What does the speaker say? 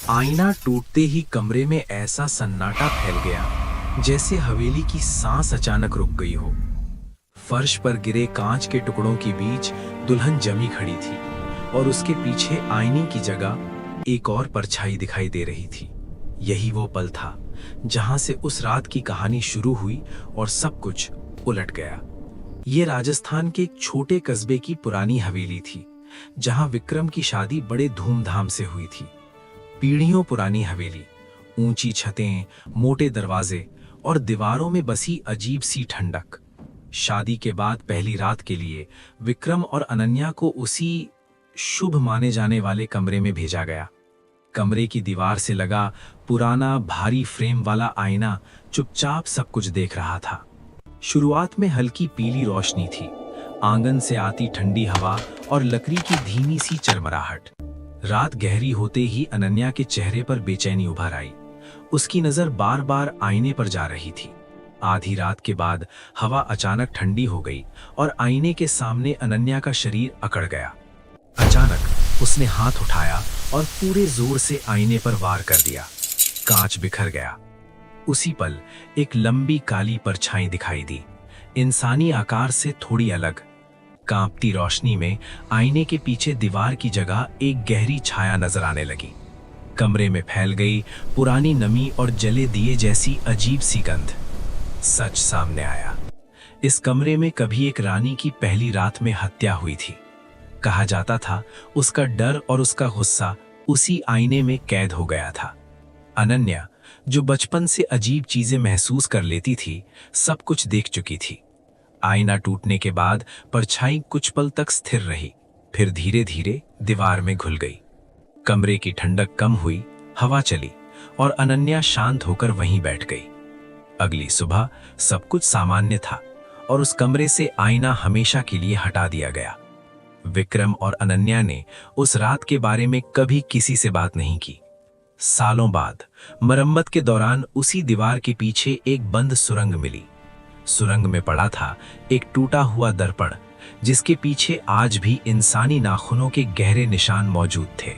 आईना टूटते ही कमरे में ऐसा सन्नाटा फैल गया जैसे हवेली की सांस अचानक रुक गई हो। फर्श पर गिरे कांच के टुकड़ों के बीच दुल्हन जमी खड़ी थी और उसके पीछे आईने की जगह एक और परछाई दिखाई दे रही थी। यही वो पल था जहां से उस रात की कहानी शुरू हुई और सब कुछ उलट गया। ये राजस्थान के एक छोटे कस्बे की पुरानी हवेली थी जहां विक्रम की शादी बड़े धूमधाम से हुई थी। पीढ़ियों पुरानी हवेली, ऊंची छतें, मोटे दरवाजे और दीवारों में बसी अजीब सी ठंडक। शादी के बाद पहली रात के लिए विक्रम और अनन्या को उसी शुभ माने जाने वाले कमरे में भेजा गया। कमरे की दीवार से लगा पुराना भारी फ्रेम वाला आईना चुपचाप सब कुछ देख रहा था। शुरुआत में हल्की पीली रोशनी थी, आंगन से आती ठंडी हवा और लकड़ी की धीमी सी चरमराहट। रात गहरी होते ही अनन्या के चेहरे पर बेचैनी उभर आई। उसकी नजर बार बार आईने पर जा रही थी। आधी रात के बाद हवा अचानक ठंडी हो गई और आईने के सामने अनन्या का शरीर अकड़ गया। अचानक उसने हाथ उठाया और पूरे जोर से आईने पर वार कर दिया। कांच बिखर गया। उसी पल एक लंबी काली परछाई दिखाई दी, इंसानी आकार से थोड़ी अलग। कांपती रोशनी में आईने के पीछे दीवार की जगह एक गहरी छाया नजर आने लगी। कमरे में फैल गई पुरानी नमी और जले दिए जैसी अजीब सी गंध। सच सामने आया। इस कमरे में कभी एक रानी की पहली रात में हत्या हुई थी। कहा जाता था उसका डर और उसका गुस्सा उसी आईने में कैद हो गया था। अनन्या, जो बचपन से अजीब चीजें महसूस कर लेती थी, सब कुछ देख चुकी थी। आईना टूटने के बाद परछाई कुछ पल तक स्थिर रही, फिर धीरे धीरे दीवार में घुल गई। कमरे की ठंडक कम हुई, हवा चली और अनन्या शांत होकर वहीं बैठ गई। अगली सुबह सब कुछ सामान्य था और उस कमरे से आईना हमेशा के लिए हटा दिया गया। विक्रम और अनन्या ने उस रात के बारे में कभी किसी से बात नहीं की। सालों बाद मरम्मत के दौरान उसी दीवार के पीछे एक बंद सुरंग मिली। सुरंग में पड़ा था एक टूटा हुआ दर्पण, जिसके पीछे आज भी इंसानी नाखूनों के गहरे निशान मौजूद थे।